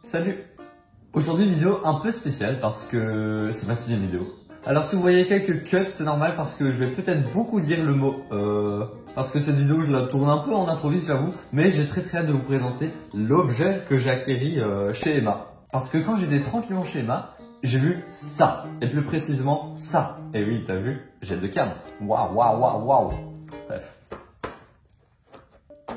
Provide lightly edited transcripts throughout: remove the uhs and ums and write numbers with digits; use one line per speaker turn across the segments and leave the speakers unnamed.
Salut! Aujourd'hui vidéo un peu spéciale parce que c'est ma 6ème vidéo. Alors si vous voyez quelques cuts, c'est normal parce que je vais peut-être beaucoup dire le mot. Parce que cette vidéo je la tourne un peu en improviste j'avoue, mais j'ai très hâte de vous présenter l'objet que j'ai acquéri chez Emma. Parce que quand j'étais tranquillement chez Emma, j'ai vu ça, et plus précisément ça. Et oui, t'as vu, j'ai de cam. Waouh. Bref.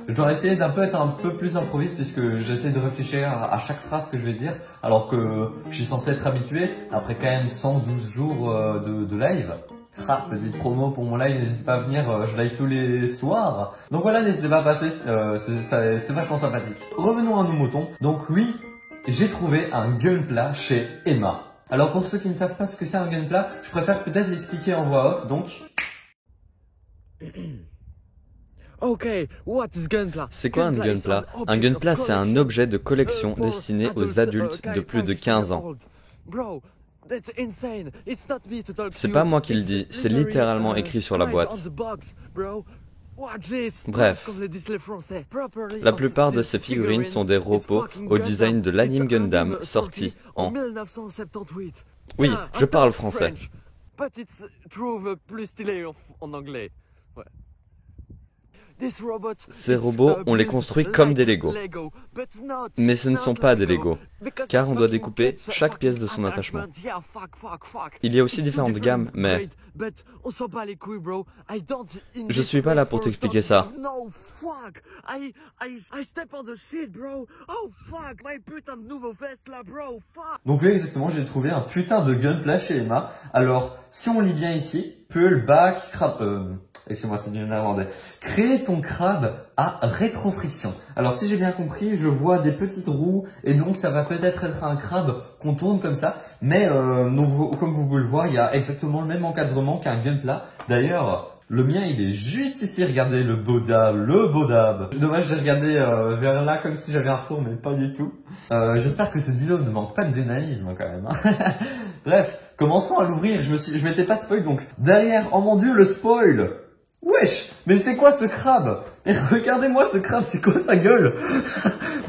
Je dois essayer être un peu plus improviste puisque j'essaie de réfléchir à chaque phrase que je vais dire alors que je suis censé être habitué après quand même 112 jours de live. Petite promo pour mon live, n'hésitez pas à venir, je live tous les soirs. Donc voilà, n'hésitez pas à passer, c'est vachement sympathique. Revenons à nos moutons. Donc oui, j'ai trouvé un Gunpla chez Emma. Alors pour ceux qui ne savent pas ce que c'est un Gunpla, je préfère peut-être l'expliquer en voix off, donc...
C'est quoi un Gunpla? Un Gunpla, c'est un objet de collection destiné aux adultes de plus de 15 ans. C'est pas moi qui le dis, c'est littéralement écrit sur la boîte. Bref, la plupart de ces figurines sont des robots au design de l'anime Gundam sorti en... Oui, je parle français.
En anglais.
Ces robots, on les construit comme des Lego. Mais ce ne sont pas des Lego, car on doit découper chaque pièce de son attachement. Il y a aussi différentes gammes, mais... Je suis pas là pour t'expliquer ça.
Donc oui, exactement, j'ai trouvé un putain de Gunpla chez Emma. Alors, si on lit bien ici, Pullback Crab... excusez-moi, c'est du néerlandais. Créer ton crabe à rétrofriction. Alors si j'ai bien compris, je vois des petites roues et donc ça va peut-être être un crabe qu'on tourne comme ça. Mais donc, comme vous pouvez le voir, il y a exactement le même encadrement qu'un Gunpla. D'ailleurs, le mien il est juste ici, regardez le beau dab. Dommage, j'ai regardé vers là comme si j'avais un retour, mais pas du tout. J'espère que cette vidéo ne manque pas de dynamisme quand même. Hein. Bref, commençons à l'ouvrir, je m'étais pas spoil donc. Derrière, oh mon dieu, le spoil! Wesh, mais c'est quoi ce crabe? Et regardez-moi ce crabe, c'est quoi sa gueule?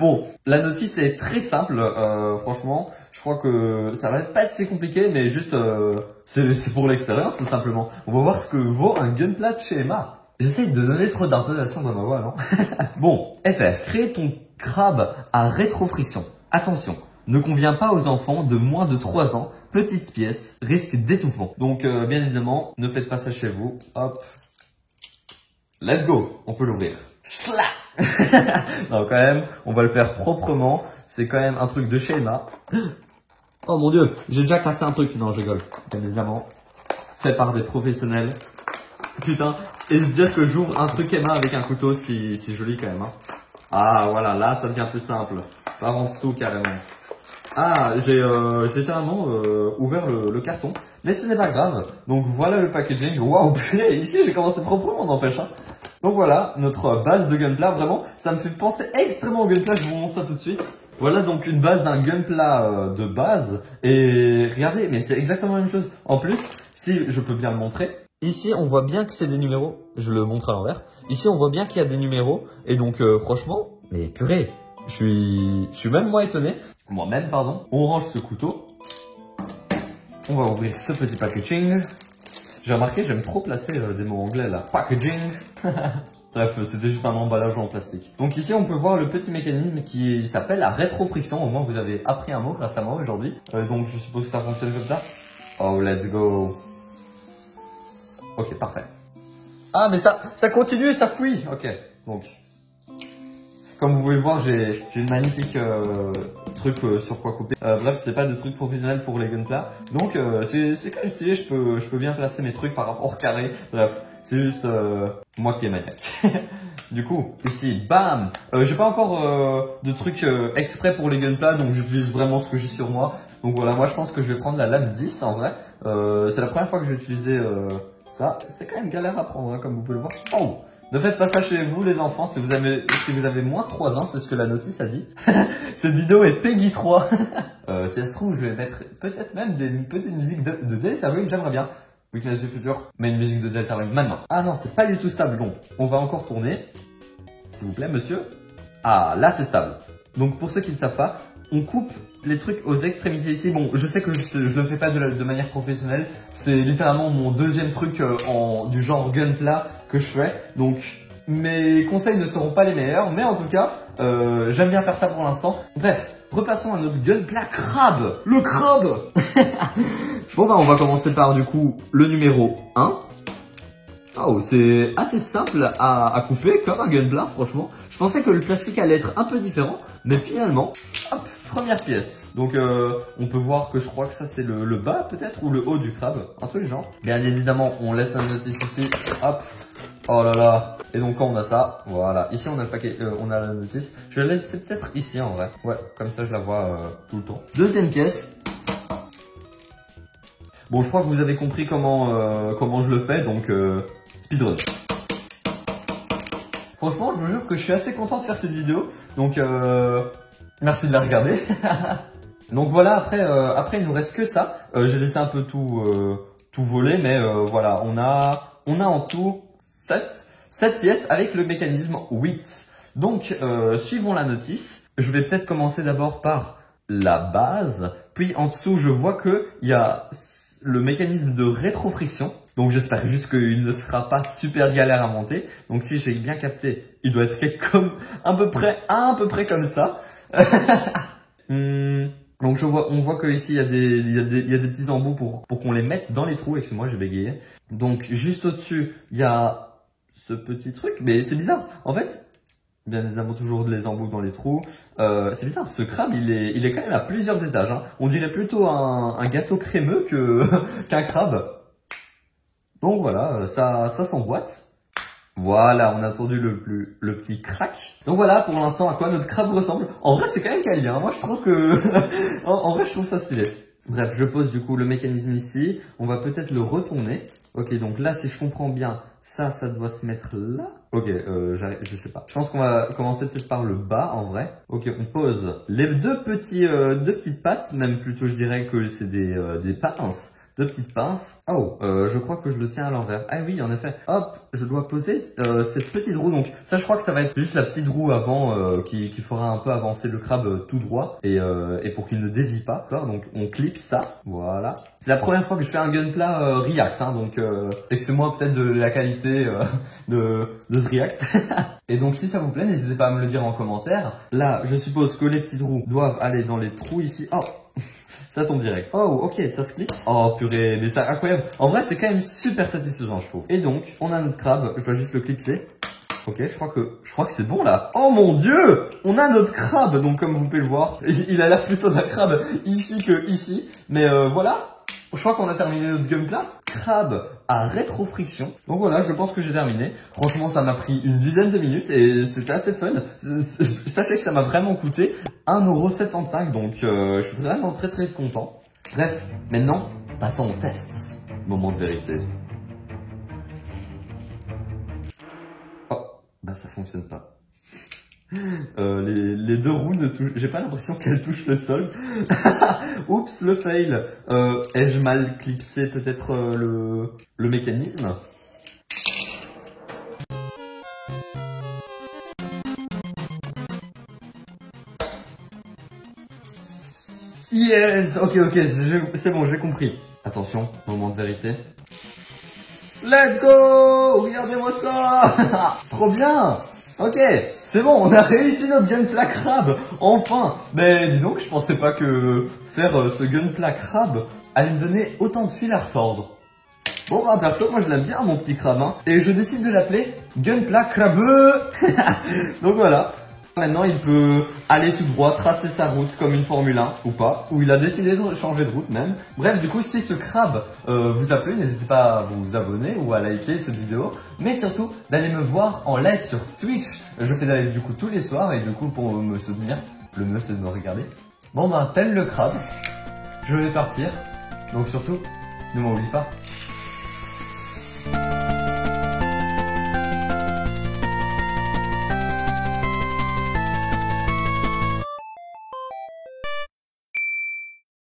Bon, la notice est très simple, franchement, je crois que ça va pas être si compliqué, mais juste, c'est pour l'expérience tout simplement. On va voir ce que vaut un Gunpla chez Emma. J'essaye de donner trop d'intonation dans ma voix, non? Bon, FF, crée ton crabe à rétrofriction. Attention, ne convient pas aux enfants de moins de 3 ans, petite pièce, risque d'étouffement. Donc, bien évidemment, ne faites pas ça chez vous, hop. Let's go, on peut l'ouvrir. Non, quand même, on va le faire proprement. C'est quand même un truc de chez Emma. Oh mon dieu, j'ai déjà cassé un truc. Non, je rigole. Bien évidemment, fait par des professionnels. Putain, et se dire que j'ouvre un truc Emma avec un couteau, si joli quand même. Hein. Ah, voilà, là, ça devient plus simple. Par en dessous, carrément. Ah, j'ai littéralement ouvert le carton. Mais ce n'est pas grave. Donc voilà le packaging. Waouh, purée, ici j'ai commencé proprement, n'empêche. Hein. Donc voilà, notre base de Gunpla. Vraiment, ça me fait penser extrêmement au Gunpla. Je vous montre ça tout de suite. Voilà donc une base d'un Gunpla de base. Et regardez, mais c'est exactement la même chose. En plus, si je peux bien le montrer. Ici, on voit bien que c'est des numéros. Je le montre à l'envers. Ici, on voit bien qu'il y a des numéros. Et donc, franchement, mais purée, je suis même moi étonné. Moi-même, pardon. On range ce couteau. On va ouvrir ce petit packaging. J'ai remarqué, j'aime trop placer des mots anglais là. Packaging. Bref, c'était juste un emballage en plastique. Donc ici, on peut voir le petit mécanisme qui s'appelle la rétrofriction. Au moins, vous avez appris un mot grâce à moi aujourd'hui. Donc, je suppose que ça fonctionne comme ça. Oh, let's go. Ok, parfait. Ah, mais ça continue, ça fuit. Ok, donc... Comme vous pouvez le voir, j'ai une magnifique truc sur quoi couper. Bref, c'est pas de truc professionnel pour les Gunpla. Donc c'est quand même stylé, je peux bien placer mes trucs par rapport au carré. Bref, c'est juste moi qui est maniaque. Du coup, ici, bam. J'ai pas encore de trucs exprès pour les Gunpla, donc j'utilise vraiment ce que j'ai sur moi. Donc voilà, moi je pense que je vais prendre la lame 10 en vrai. C'est la première fois que je vais utiliser ça. C'est quand même galère à prendre, hein, comme vous pouvez le voir. Oh! Ne faites pas ça chez vous les enfants, si vous avez moins de 3 ans, c'est ce que la notice a dit. Cette vidéo est Peggy 3. Si ça se trouve, je vais mettre peut-être même des petites musiques de Deltarune, j'aimerais bien. Weakness du futur, mais une musique de Deltarune maintenant. Ah non, c'est pas du tout stable, donc on va encore tourner. S'il vous plaît, monsieur. Ah, là c'est stable. Donc pour ceux qui ne savent pas, on coupe les trucs aux extrémités ici. Bon, je sais que je le fais pas de manière professionnelle. C'est littéralement mon deuxième truc du genre gunpla que je fais. Donc, mes conseils ne seront pas les meilleurs. Mais en tout cas, j'aime bien faire ça pour l'instant. Bref, repassons à notre gunpla crabe. Le crabe. Bon bah, on va commencer par du coup le numéro 1. Oh, c'est assez simple à couper comme un gunpla, franchement. Je pensais que le plastique allait être un peu différent, mais finalement, hop, première pièce. Donc on peut voir que je crois que ça c'est le bas peut-être, ou le haut du crabe, un truc genre. Bien évidemment, on laisse un notice ici, hop. Oh là là. Et donc quand on a ça, voilà. Ici on a le paquet, on a la notice. Je vais la laisser peut-être ici en vrai. Ouais, comme ça je la vois tout le temps. Deuxième pièce. Bon, je crois que vous avez compris comment je le fais, donc speedrun. Franchement, je vous jure que je suis assez content de faire cette vidéo, donc merci de la regarder. Donc voilà, après il nous reste que ça. J'ai laissé un peu tout voler, mais voilà, on a en tout 7 pièces avec le mécanisme 8. Donc suivons la notice. Je vais peut-être commencer d'abord par la base, puis en dessous je vois que il y a le mécanisme de rétrofriction. Donc j'espère juste qu'il ne sera pas super galère à monter. Donc si j'ai bien capté, il doit être comme à peu près comme ça. Donc on voit que ici il y a des petits embouts pour qu'on les mette dans les trous. Excuse-moi, j'ai bégayé. Donc juste au-dessus, il y a ce petit truc, mais c'est bizarre. En fait, bien évidemment toujours les embouts dans les trous. C'est bizarre, ce crabe il est quand même à plusieurs étages. Hein. On dirait plutôt un gâteau crémeux qu'un crabe. Donc voilà, ça s'emboîte. Voilà, on a entendu le petit crack. Donc voilà pour l'instant à quoi notre crabe ressemble. En vrai c'est quand même quali, hein. Moi je trouve que en vrai je trouve ça stylé. Bref, je pose du coup le mécanisme ici. On va peut-être le retourner. Ok, donc là si je comprends bien, ça doit se mettre là. Ok, je sais pas. Je pense qu'on va commencer peut-être par le bas en vrai. Ok, on pose les deux petites pattes, même plutôt je dirais que c'est des pinces. Deux petites pinces. Oh, je crois que je le tiens à l'envers. Ah oui, en effet. Hop, je dois poser cette petite roue. Donc ça, je crois que ça va être juste la petite roue avant qui fera un peu avancer le crabe tout droit et pour qu'il ne dévie pas. Donc on clip ça. Voilà. C'est la première fois que je fais un gunpla React. Hein, donc excusez-moi peut-être de la qualité de ce React. Et donc si ça vous plaît, n'hésitez pas à me le dire en commentaire. Là, je suppose que les petites roues doivent aller dans les trous ici. Oh, ça tombe direct. Oh, ok, ça se clip. Oh, purée, mais c'est incroyable. En vrai, c'est quand même super satisfaisant, je trouve. Et donc, on a notre crabe. Je dois juste le clipser. Ok, je crois que c'est bon, là. Oh mon dieu! On a notre crabe. Donc, comme vous pouvez le voir, il a l'air plutôt d'un crabe ici que ici. Mais voilà. Je crois qu'on a terminé notre gunpla. Crabe à rétrofriction. Donc voilà, je pense que j'ai terminé. Franchement, ça m'a pris une dizaine de minutes et c'était assez fun. Sachez que ça m'a vraiment coûté 1,75 €. Donc je suis vraiment très content. Bref, maintenant, passons au test. Moment de vérité. Oh, bah ça fonctionne pas. Les deux roues ne touchent, j'ai pas l'impression qu'elles touchent le sol. Oups, le fail. Ai-je mal clipsé peut-être le mécanisme? Yes, ok, c'est bon, j'ai compris. Attention, moment de vérité. Let's go! Regardez-moi ça! Trop bien! Ok, c'est bon, on a réussi notre gunpla crabe, enfin. Mais dis donc, je pensais pas que faire ce gunpla crabe allait me donner autant de fil à retordre. Bon bah perso, moi je l'aime bien mon petit crabe, hein, et je décide de l'appeler gunpla crabeux. Donc voilà. Maintenant, il peut aller tout droit, tracer sa route comme une Formule 1 ou pas, ou il a décidé de changer de route même. Bref, du coup, si ce crabe vous a plu, n'hésitez pas à vous abonner ou à liker cette vidéo, mais surtout d'aller me voir en live sur Twitch. Je fais des lives du coup tous les soirs et du coup pour me soutenir, le mieux c'est de me regarder. Bon ben, tel le crabe, je vais partir, donc surtout, ne m'oublie pas.